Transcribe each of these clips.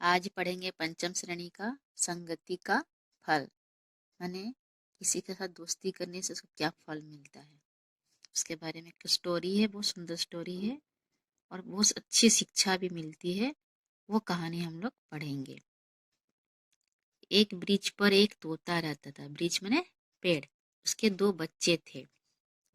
आज पढ़ेंगे पंचम श्रेणी का संगति का फल, माने किसी के साथ दोस्ती करने से उसको क्या फल मिलता है, उसके बारे में एक स्टोरी है। बहुत सुंदर स्टोरी है और बहुत अच्छी शिक्षा भी मिलती है। वो कहानी हम लोग पढ़ेंगे। एक वृक्ष पर एक तोता रहता था। वृक्ष माने पेड़। उसके दो बच्चे थे,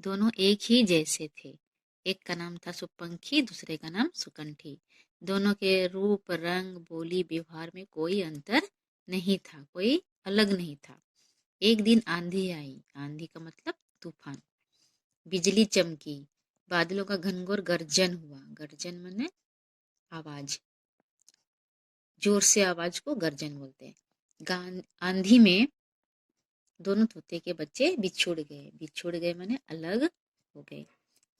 दोनों एक ही जैसे थे। एक का नाम था सुपंखी, दूसरे का नाम सुकंठी। दोनों के रूप, रंग, बोली, व्यवहार में कोई अंतर नहीं था, कोई अलग नहीं था। एक दिन आंधी आई। आंधी का मतलब तूफान। बिजली चमकी, बादलों का घनघोर गर्जन हुआ। गर्जन माने आवाज, जोर से आवाज को गर्जन बोलते हैं। आंधी में दोनों तोते के बच्चे बिछुड़ गए। बिछुड़ गए माने अलग हो गए।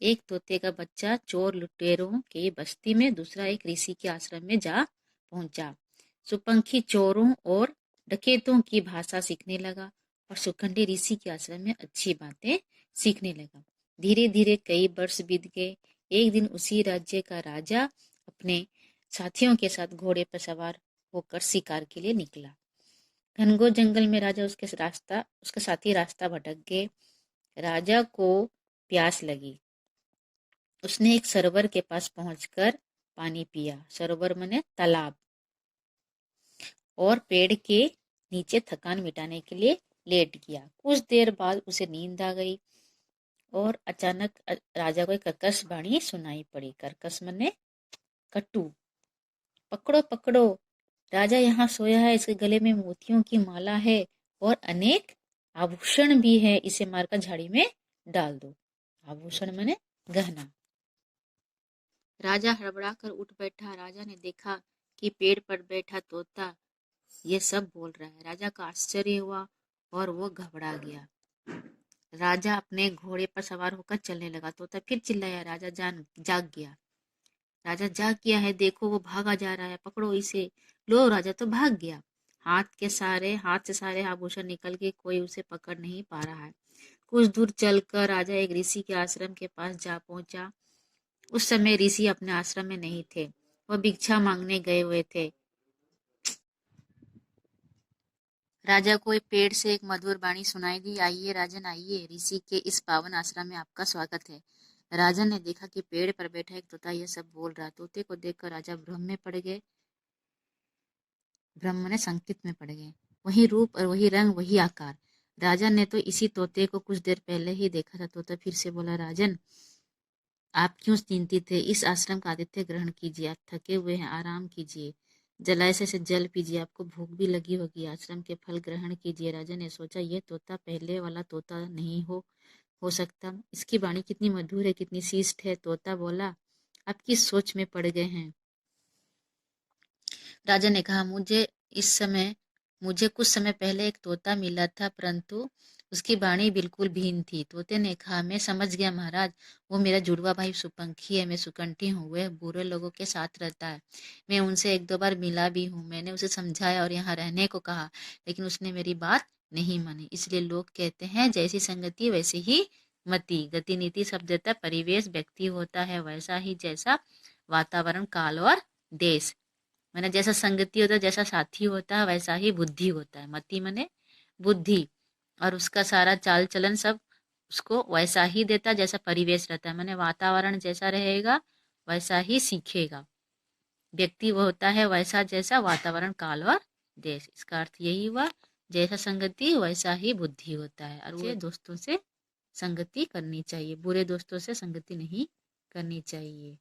एक तोते का बच्चा चोर लुटेरों की बस्ती में, दूसरा एक ऋषि के आश्रम में जा पहुंचा। सुपंखी चोरों और डकैतों की भाषा सीखने लगा और सुकंठी ऋषि के आश्रम में अच्छी बातें सीखने लगा। धीरे धीरे कई वर्ष बीत गए। एक दिन उसी राज्य का राजा अपने साथियों के साथ घोड़े पर सवार होकर शिकार के लिए निकला। घनघोर जंगल में उसके साथी रास्ता भटक गए। राजा को प्यास लगी। उसने एक सरोवर के पास पहुंचकर पानी पिया। सरोवर माने तालाब। और पेड़ के नीचे थकान मिटाने के लिए लेट गया। कुछ देर बाद उसे नींद आ गई और अचानक राजा को एक कर्कश वाणी सुनाई पड़ी। कर्कश माने कटु। पकड़ो पकड़ो, राजा यहाँ सोया है। इसके गले में मोतियों की माला है और अनेक आभूषण भी है। इसे मारकर झाड़ी में डाल दो। आभूषण माने गहना। राजा हड़बड़ाकर उठ बैठा। राजा ने देखा कि पेड़ पर बैठा तोता ये सब बोल रहा है। राजा का आश्चर्य हुआ और वो घबरा गया। राजा अपने घोड़े पर सवार होकर चलने लगा। तोता फिर चिल्लाया। राजा जाग गया। राजा जाग गया है, देखो वो भागा जा रहा है, पकड़ो इसे। लो, राजा तो भाग गया। हाथ से सारे आभूषण निकल के कोई उसे पकड़ नहीं पा रहा है। कुछ दूर चलकर राजा एक ऋषि के आश्रम के पास जा पहुंचा। उस समय ऋषि अपने आश्रम में नहीं थे, वह भिक्षा मांगने गए हुए थे। राजा को एक पेड़ से एक मधुर वाणी सुनाई दी। आइए राजन, आइए, ऋषि के इस पावन आश्रम में आपका स्वागत है। राजन ने देखा कि पेड़ पर बैठा एक तोता यह सब बोल रहा। तोते को देखकर राजा भ्रम में पड़ गए। ब्रह्म ने संकित में पड़ गए। वही रूप और वही रंग, वही आकार। राजा ने तो इसी तोते को कुछ देर पहले ही देखा था। तोता फिर से बोला, राजन आप क्यों चिंतित है? इस आश्रम का आतिथ्य ग्रहण कीजिए। आप थके हुए हैं, आराम कीजिए। जलाशय से जल पीजिए, आपको भूख भी लगी होगी। आश्रम के फल ग्रहण कीजिए। राजा ने सोचा, यह तोता पहले वाला तोता नहीं हो सकता। इसकी वाणी कितनी मधुर है, कितनी शिष्ट है। तोता बोला, आप किस सोच में पड़ गए हैं? राजा ने कहा, मुझे कुछ समय पहले एक तोता मिला था, परंतु उसकी वाणी बिल्कुल भिन्न थी। तोते ने कहा, मैं समझ गया महाराज, वो मेरा जुड़वा भाई सुपंखी है। मैं सुकंठी हूँ, वह बुरे लोगों के साथ रहता है। मैं उनसे एक दो बार मिला भी हूँ। मैंने उसे समझाया और यहाँ रहने को कहा, लेकिन उसने मेरी बात नहीं मानी। इसलिए लोग कहते हैं, जैसी संगति वैसे ही मति। गति नीति शब्द देता परिवेश, व्यक्ति होता है वैसा ही जैसा वातावरण, काल और देश। मैंने जैसा संगति होता है, जैसा साथी होता है, वैसा ही बुद्धि होता है। मति मने बुद्धि, और उसका सारा चाल चलन सब उसको वैसा ही देता जैसा परिवेश रहता है। मैंने वातावरण जैसा रहेगा वैसा ही सीखेगा। व्यक्ति वो होता है वैसा जैसा वातावरण, काल और देश। इसका अर्थ यही हुआ, जैसा संगति वैसा ही बुद्धि होता है। और वो दोस्तों से संगति करनी चाहिए, बुरे दोस्तों से संगति नहीं करनी चाहिए।